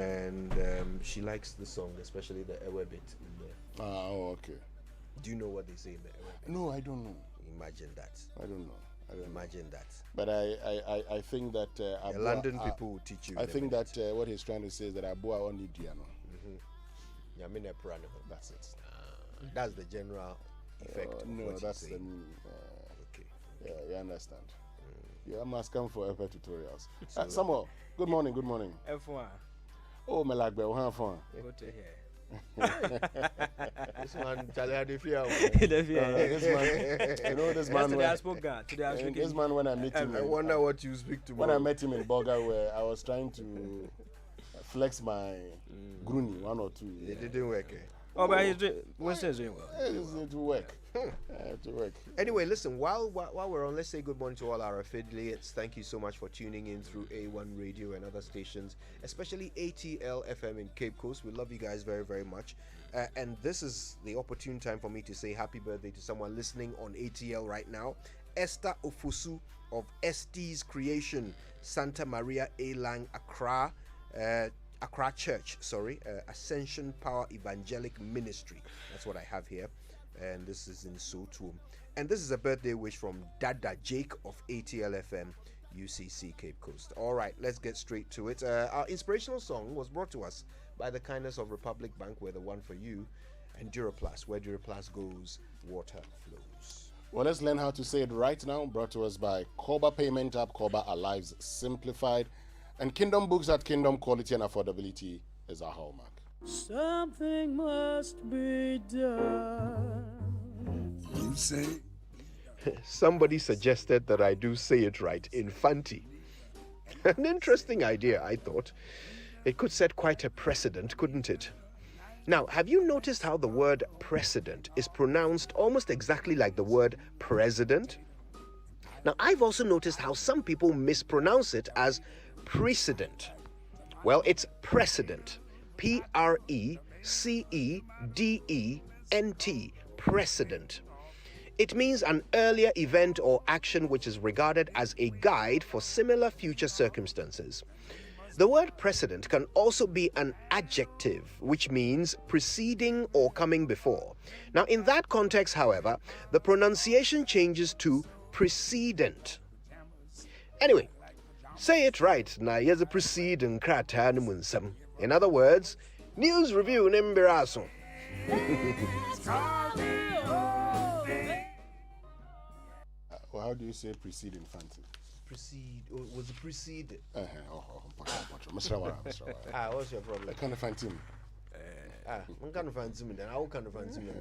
and she likes the song, especially the Ewe bit in there. Okay. Do you know what they say in the Ewe bit? No, I don't know. Imagine that. I don't know. Imagine that. But I think that the London people will teach you. I think that what he's trying to say is that Abua only Diano. That's it. That's the general effect. No, that's the meaning. Okay. Yeah, you understand. I must come for FA tutorials. Samuel, good morning. F1. Oh, Melagbe, we have fun. Good to hear. This man, Charlie, had a fear. This man, you know, this man. Today I spoke God. This man, when I met him, I wonder what you speak to. When I met him in Boga, where I was trying to flex my Gruni 1 or 2. It didn't work. Oh, but he's doing. What's he doing? It will work. It will work. Anyway, listen. While we're on, let's say good morning to all our affiliates. Thank you so much for tuning in through A1 Radio and other stations, especially ATL FM in Cape Coast. We love you guys very, very much. And this is the opportune time for me to say happy birthday to someone listening on ATL right now. Esther Ofosu of ST's Creation, Santa Maria Elang, Accra. Accra Church, Ascension Power Evangelic Ministry. That's what I have here. And this is in Sotum. And this is a birthday wish from Dada Jake of ATL FM, UCC Cape Coast. All right, let's get straight to it. Our inspirational song was brought to us by the kindness of Republic Bank, where the one for you, and Duraplast, where Duraplast goes, water flows. Well, let's learn how to say it right now. Brought to us by Koba Payment App, Koba Our Lives Simplified. And Kingdom Books at Kingdom Quality and Affordability is our hallmark. Something must be done. You say? Somebody suggested that I do say it right, Infanti. An interesting idea, I thought. It could set quite a precedent, couldn't it? Now, have you noticed how the word precedent is pronounced almost exactly like the word president? Now, I've also noticed how some people mispronounce it as precedent. Well, it's precedent. Precedent. Precedent. It means an earlier event or action which is regarded as a guide for similar future circumstances. The word precedent can also be an adjective, which means preceding or coming before. Now, in that context, however, the pronunciation changes to precedent. Anyway, say it right. Na yeze precedent krata ni munsam. In other words, news review nimbiraso. Well, how do you say precede in fancy? Precede, was it precede? Mr. Wara. What's your problem? I can't find him. I'm kind of fancy me then. I will kind of fancy me.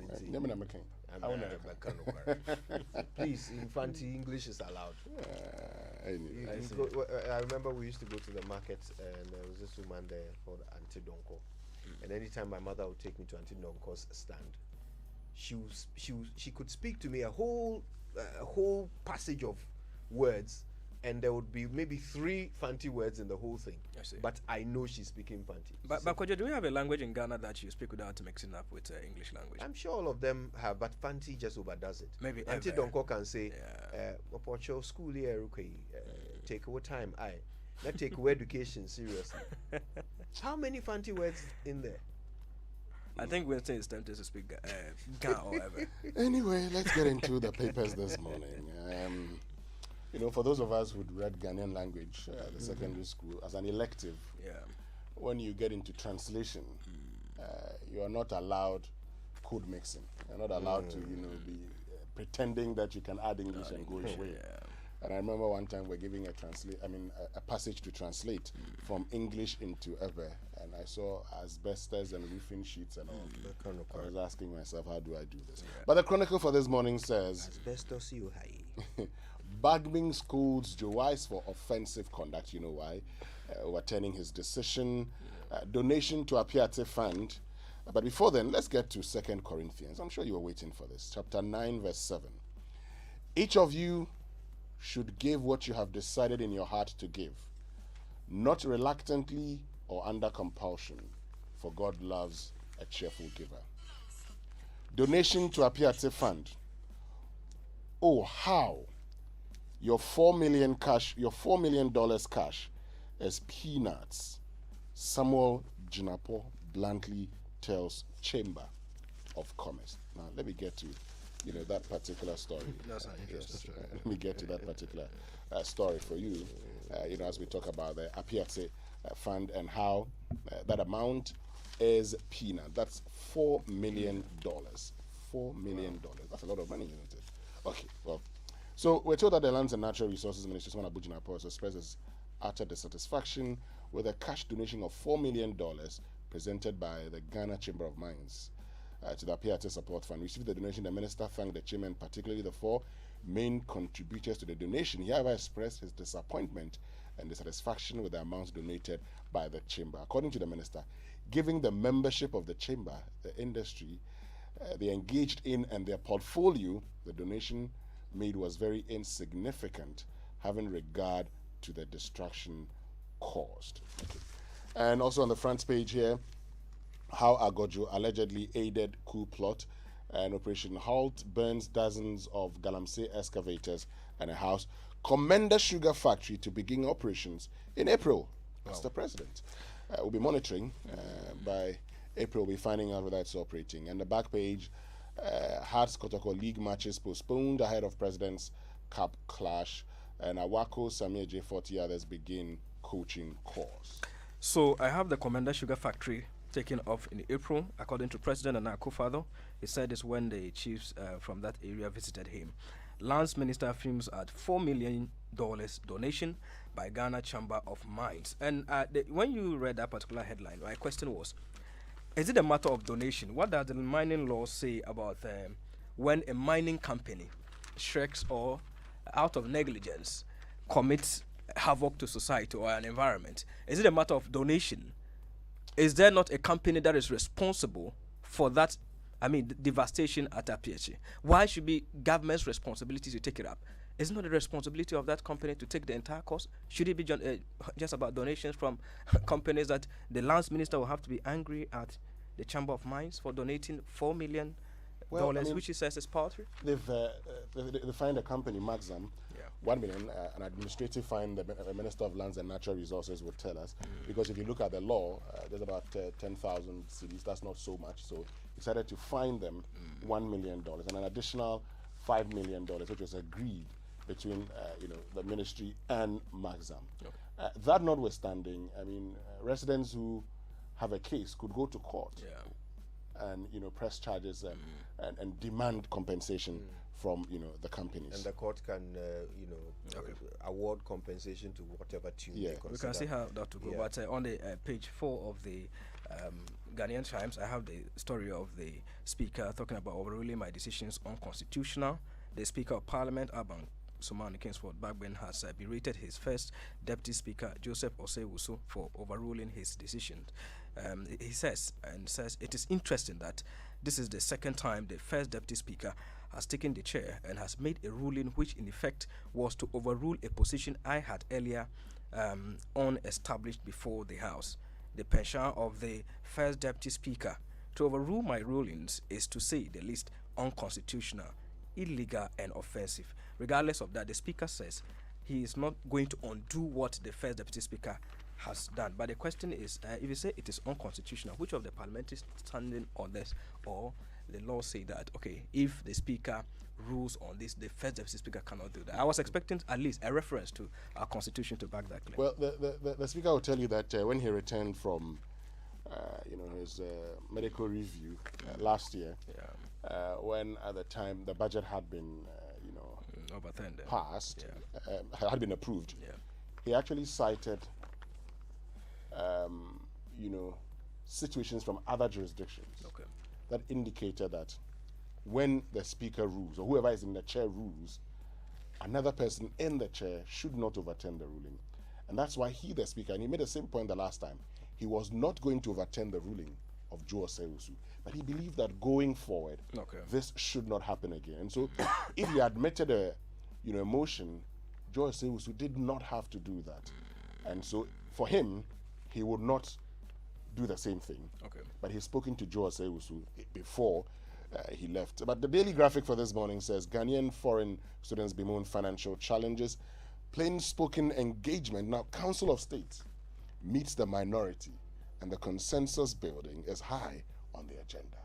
Please, Infanti, English is allowed. I remember we used to go to the market, and there was this woman there called Auntie Donko. And anytime my mother would take me to Auntie Donko's stand, she could speak to me a whole passage of words, and there would be maybe 3 Fanti words in the whole thing. But I know she's speaking Fanti. But Kojo, do we have a language in Ghana that you speak without mixing up with English language? I'm sure all of them have, but Fanti just overdoes it. Maybe Auntie Donko can say, "Opocho school here, take away time. Not take away education seriously." How many Fanti words in there? I think Winston is tempted to speak Ghana or whatever. Anyway, let's get into the papers this morning. For those of us who'd read Ghanaian language at the secondary school as an elective, when you get into translation, you are not allowed code mixing. You're not allowed to, be pretending that you can add English and go away. And I remember one time we're giving a passage to translate from English into Ewe, and I saw asbestos and roofing sheets and all. I was asking myself, how do I do this? But the Chronicle for this morning says, asbestos you high. Bagming scolds Joyce for offensive conduct. You know why? Overturning his decision. Donation to Apiate Fund. But before then, let's get to 2 Corinthians. I'm sure you were waiting for this. Chapter 9, verse 7. Each of you should give what you have decided in your heart to give, not reluctantly or under compulsion, for God loves a cheerful giver. Donation to Apiate Fund. Oh, how? Your $4 million cash is peanuts Samuel Jinapo bluntly tells Chamber of Commerce. Now, let me get to, that particular story. That's an interesting story. Let me get to that particular story for you. As we talk about the Apiate Fund and how that amount is peanut. That's $4 million. $4 million. That's a lot of money, isn't it? Okay, well, so we're told that the Lands and Natural Resources Minister, Simon Abujinapo, has expressed his utter dissatisfaction with a cash donation of $4 million presented by the Ghana Chamber of Mines to the Apiate Support Fund. Received the donation, the minister thanked the chairman, particularly the four main contributors to the donation. He, however, expressed his disappointment and dissatisfaction with the amounts donated by the chamber. According to the minister, giving the membership of the chamber, the industry, they engaged in and their portfolio, the donation made was very insignificant, having regard to the destruction caused. Okay. And also on the front page here, how Agojo allegedly aided coup plot, and Operation Halt burns dozens of Galamsey excavators and a house. Commenda Sugar Factory to begin operations in April. That's the president. We'll be monitoring. By April, we'll be finding out whether it's operating. And the back page, Hearts Kotoko League matches postponed ahead of President's Cup clash. And Awako, Samir J40 others begin coaching course. So I have the Commander Sugar Factory taken off in April, according to President and Akufo-Addo. He said this when the chiefs from that area visited him. Lands Minister affirms at $4 million donation by Ghana Chamber of Mines. And when you read that particular headline, my question was, is it a matter of donation? What does the mining law say about when a mining company shirks or out of negligence commits havoc to society or an environment? Is it a matter of donation? Is there not a company that is responsible for that, devastation at Apiachi? Why should be government's responsibility to take it up? Isn't it the responsibility of that company to take the entire cost? Should it be just about donations from companies that the lands minister will have to be angry at the Chamber of Mines for donating $4 million, which he says is paltry? They fined a company, Maxam, $1 million, an administrative fine the Minister of Lands and Natural Resources would tell us. Because if you look at the law, there's about 10,000 cities. That's not so much. So he decided to fine them $1 million and an additional $5 million, which was agreed between the ministry and Maxam. Okay. That notwithstanding, residents who have a case could go to court and press charges and demand compensation from the companies. And the court can award compensation to whatever tune they consider. We can see how that will go. But on the page 4 of the Ghanaian Times, I have the story of the speaker talking about overruling my decisions unconstitutional. The Speaker of Parliament, Aban Sumani Kingsford Bagben, has berated his first Deputy Speaker, Joseph Osei-Wusu, for overruling his decision. He says it is interesting that this is the second time the first Deputy Speaker has taken the chair and has made a ruling which in effect was to overrule a position I had earlier established before the House. The pension of the first Deputy Speaker to overrule my rulings is, to say the least, unconstitutional, illegal and offensive. Regardless of that, the Speaker says he is not going to undo what the first Deputy Speaker has done. But the question is, if you say it is unconstitutional, which of the parliamentarians standing on this, or the law say that, okay, if the Speaker rules on this, the first Deputy Speaker cannot do that? I was expecting at least a reference to our Constitution to back that claim. Well, the Speaker will tell you that when he returned from his medical review last year, when at the time the budget had been passed, had been approved, he actually cited situations from other jurisdictions that indicated that when the Speaker rules, or whoever is in the chair rules, another person in the chair should not overturn the ruling. And that's why he, the Speaker, and he made the same point the last time, he was not going to overturn the ruling of Joe Osei-Wusu, but he believed that going forward, this should not happen again. And so if he admitted a motion, Joe Osei-Wusu did not have to do that. And so for him, he would not do the same thing. But he's spoken to Joe Osei-Wusu before he left. But the Daily Graphic for this morning says, Ghanaian foreign students bemoan financial challenges. Plain spoken engagement. Now, Council of State meets the minority and the consensus building is high on the agenda.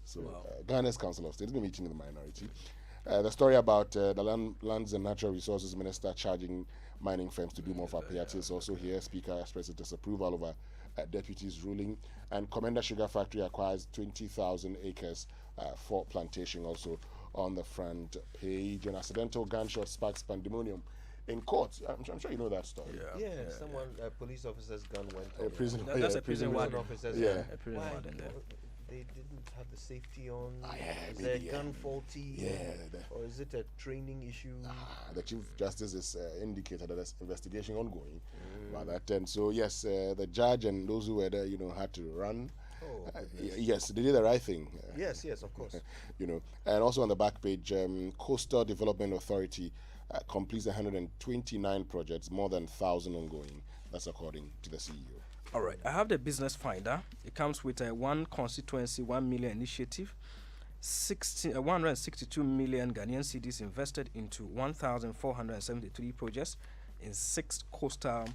So Ghana's Council of State is meeting in the minority. The story about the Lands and Natural Resources Minister charging mining firms to do more for Apiati is also here. Speaker expresses disapproval over deputy's ruling. And Commander Sugar Factory acquires 20,000 acres for plantation, also on the front page. An accidental gunshot sparks pandemonium in court. I'm sure you know that story. Someone, a police officer's gun went off. That's a prison warden. Officer's Yeah. A prison warden there. They didn't have the safety on. Is maybe, their gun faulty? Or is it a training issue? The Chief Justice has indicated that there's investigation ongoing about that. And so, yes, the judge and those who were there, had to run. Yes, they did the right thing. Yes, of course. And also on the back page, Coastal Development Authority completes 129 projects, more than 1,000 ongoing. That's according to the CEO. All right, I have the business finder. It comes with a one constituency, 1 million initiative, 162 million Ghanaian cedis invested into 1,473 projects in 6 coastal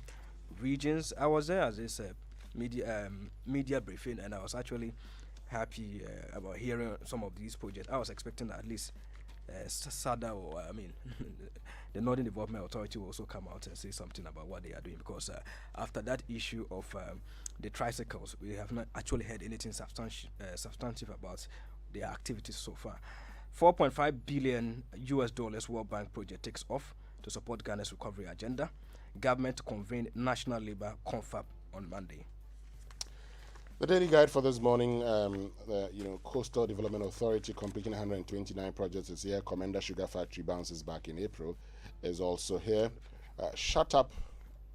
regions. I was there as this media briefing, and I was actually happy about hearing some of these projects. I was expecting that at least SADA, or the Northern Development Authority will also come out and say something about what they are doing, because after that issue of the tricycles, we have not actually heard anything substantive about their activities so far. $4.5 billion World Bank project takes off to support Ghana's recovery agenda. Government convened National Labour Confab on Monday. The daily guide for this morning, the Coastal Development Authority completing 129 projects this year. Commander Sugar Factory bounces back in April is also here. Shut up,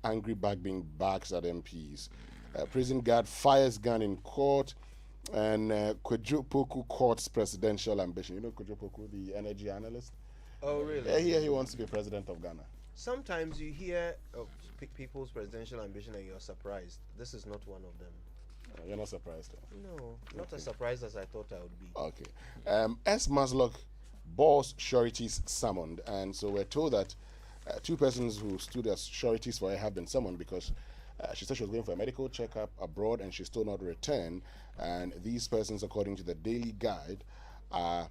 angry Bagbing barks at MPs. Prison guard fires gun in court. And Kwadwo Poku courts presidential ambition. You know Kwadwo Poku, the energy analyst? Oh, really? Yeah, he wants to be president of Ghana. Sometimes you hear of people's presidential ambition and you're surprised. This is not one of them. You're not surprised, though? No, not as surprised as I thought I would be. Okay. S. Maslock boss sureties summoned. And so we're told that 2 persons who stood as sureties for her have been summoned because she said she was going for a medical checkup abroad and she's still not returned. And these persons, according to the Daily Guide, are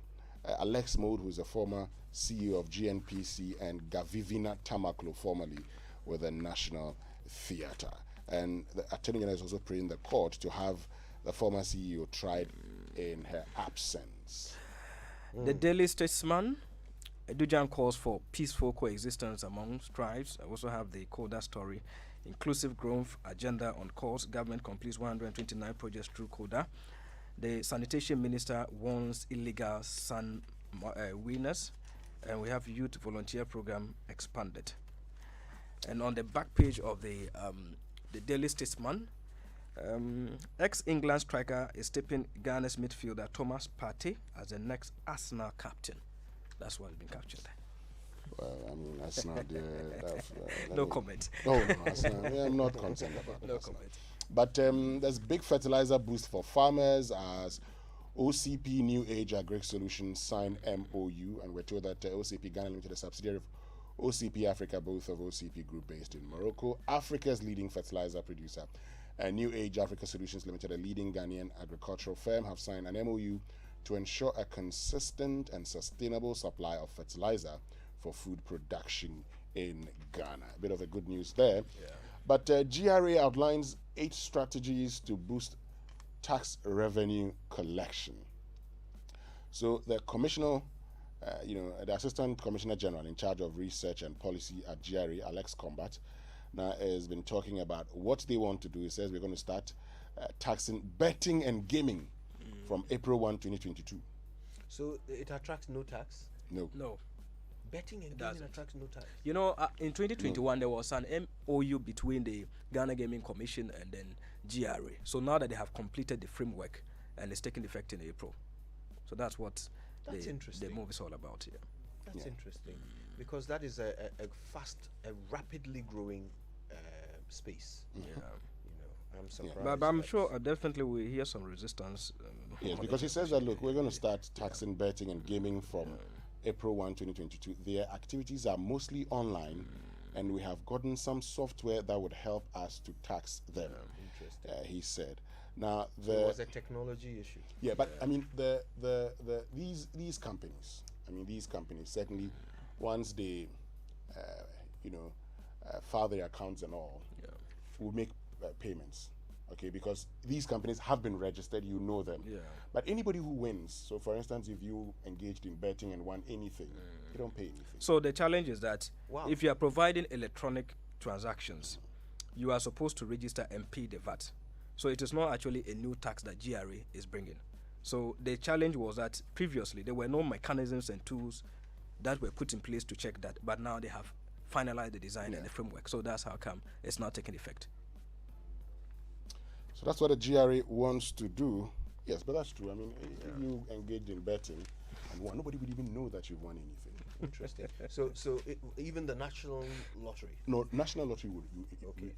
Alex Mode, who is a former CEO of GNPC, and Gavivina Tamaklo, formerly with the National Theatre. And the Attorney General is also praying the court to have the former CEO tried in her absence. The Daily Statesman, Dujan calls for peaceful coexistence amongst tribes. I also have the CODA story. Inclusive growth agenda on course. Government completes 129 projects through CODA. The sanitation minister warns illegal sun winners. And we have youth volunteer program expanded. And on the back page of the Daily Statesman, ex-England striker is tipping Ghana's midfielder Thomas Partey as the next Arsenal captain. That's what has been captured. Well, that's not the... No comment. No, I'm not concerned about it. No comment. But there's big fertilizer boost for farmers as OCP New Age Agri Solutions signed MOU, and we're told that OCP Ghana Limited, a subsidiary of OCP Africa, both of OCP Group based in Morocco, Africa's leading fertilizer producer, and New Age Africa Solutions Limited, a leading Ghanaian agricultural firm, have signed an MOU to ensure a consistent and sustainable supply of fertilizer for food production in Ghana. A bit of a good news there. Yeah. But GRA outlines 8 strategies to boost tax revenue collection. So the commissioner, the Assistant Commissioner General in charge of research and policy at GRA, Alex Combat, now has been talking about what they want to do. He says we're going to start taxing betting and gaming from April 1, 2022. So it attracts no tax? No. Betting and gaming attracts no tax? You know, in 2021, there was an MOU between the Ghana Gaming Commission and then GRA. So now that they have completed the framework and it's taking effect in April. So that's what the move is all about here. That's interesting. Because that is a rapidly growing space. Yeah. I'm surprised. But I'm sure definitely we hear some resistance. Yes, because he says that, look, we're going to start taxing betting and gaming from April 1, 2022. Their activities are mostly online, and we have gotten some software that would help us to tax them. he said. Now, it was a technology issue. Yeah, but I mean, these companies, certainly, once they, file their accounts and all, will make payments. Okay, because these companies have been registered, you know them. Yeah. But anybody who wins, so for instance, if you engaged in betting and won anything, you don't pay anything. So the challenge is that if you are providing electronic transactions, you are supposed to register and pay the VAT. So it is not actually a new tax that GRA is bringing. So the challenge was that previously there were no mechanisms and tools that were put in place to check that, but now they have finalized the design and the framework. So that's how come it's not taking effect. So that's what the GRA wants to do. Yes, but that's true. I mean, if you engage in betting and won, nobody would even know that you've won anything. Interesting. Even the National Lottery? No, National Lottery would.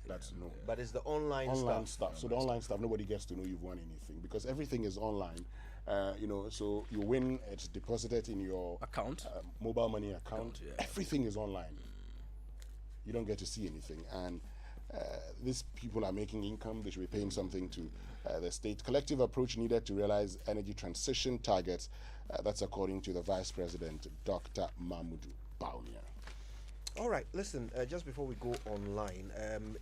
That's no. But it's the online stuff. So the online stuff, nobody gets to know you've won anything because everything is online. So you win, it's deposited in your account, mobile money account. Everything is online. You don't get to see anything, and these people are making income. They should be paying something to the state. Collective approach needed to realize energy transition targets. That's according to the Vice President, Dr. Mahmoud Baunia. All right, listen, just before we go online,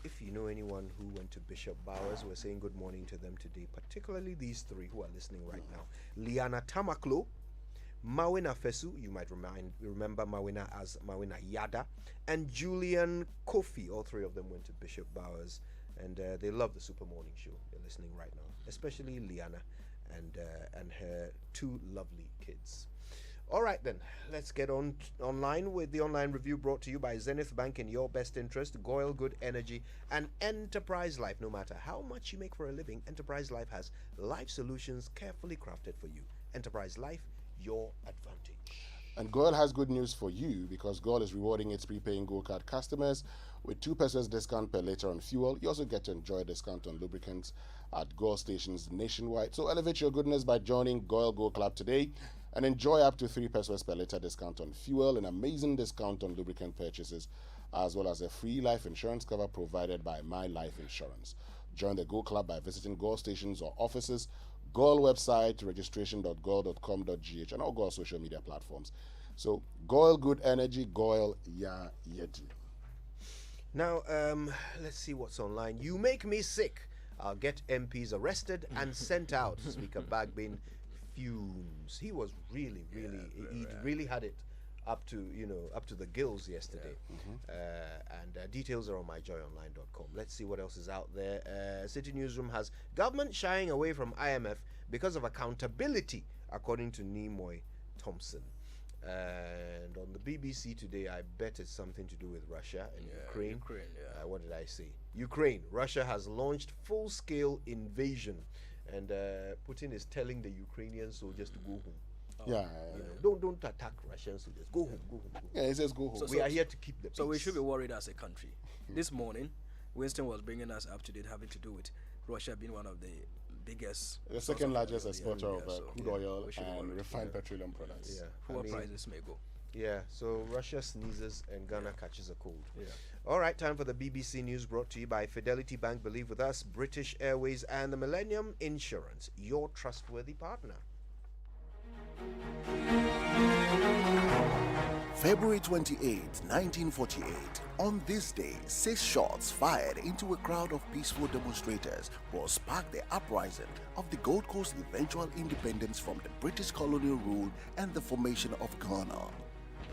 if you know anyone who went to Bishop Bowers, we're saying good morning to them today, particularly these three who are listening right now. Liana Tamaklo, Mawina Fesu, you might remember Mawina as Mawina Yada, and Julian Kofi. All three of them went to Bishop Bowers, and they love the Super Morning Show. They're listening right now, especially Liana and her two lovely kids. All right, then, let's get online with the online review brought to you by Zenith Bank in your best interest, Goyle Good Energy, and Enterprise Life. No matter how much you make for a living, Enterprise Life has life solutions carefully crafted for you. Enterprise Life, your advantage. And Goyle has good news for you because Goyle is rewarding its prepaying Go Card customers with 2 pesos discount per liter on fuel. You also get to enjoy a discount on lubricants at Goyle stations nationwide. So elevate your goodness by joining Goyle Go Club today and enjoy up to 3 pesos per liter discount on fuel, an amazing discount on lubricant purchases, as well as a free life insurance cover provided by My Life Insurance. Join the Go Club by visiting Goyle stations or offices, Goyle website, registration.goyle.com.gh, and all Goyle social media platforms. So, Goyle Good Energy, Goyle Ya Yeti. Now, let's see what's online. You make me sick. I'll get MPs arrested and sent out. Speaker Bagbin fumes. He was really, really had it up to the gills yesterday. And details are on myjoyonline.com. Let's see what else is out there. City Newsroom has government shying away from IMF because of accountability, according to Nimoy Thompson. And on the BBC today, I bet it's something to do with Russia and Ukraine. What did I say? Ukraine. Russia has launched full-scale invasion, and Putin is telling the Ukrainian soldiers to go home. Don't attack Russian soldiers. Go home. Go home. Yeah, he says go home. We are here to keep the peace. So we should be worried as a country. This morning, Winston was bringing us up to date, having to do with Russia being one of the biggest, the second largest exporter of crude oil and refined petroleum products. Poor prices may go. Yeah, so Russia sneezes and Ghana catches a cold. All right, time for the BBC News brought to you by Fidelity Bank, Believe With Us, British Airways, and the Millennium Insurance, your trustworthy partner. February 28, 1948. On this day, 6 shots fired into a crowd of peaceful demonstrators will spark the uprising of the Gold Coast eventual independence from the British colonial rule and the formation of Ghana.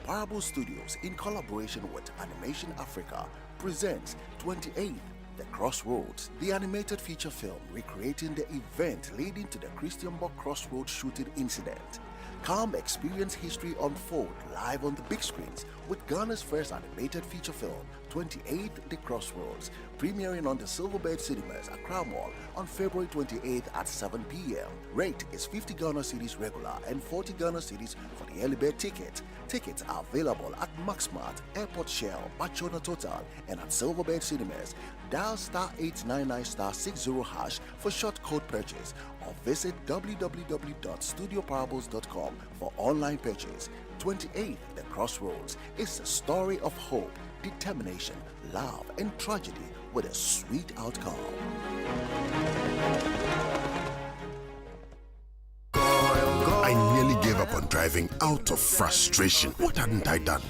Parable Studios, in collaboration with Animation Africa, presents 28th The Crossroads, the animated feature film recreating the event leading to the Christianborg Crossroads shooting incident. Come experience history unfold live on the big screens with Ghana's first animated feature film, 28th The Crossroads, premiering on the Silverbird Cinemas, Accra Mall on February 28th at 7 p.m. Rate is 50 Ghana cedis regular and 40 Ghana cedis for the early bird ticket. Tickets are available at Maxmart, Airport Shell, Bachona Total, and at Silverbird Cinemas. Dial *899*60# for short code purchase or visit www.studioparables.com for online purchase. 28th The Crossroads is a story of hope, determination, love, and tragedy with a sweet outcome. gave up on driving out of frustration. What hadn't I done?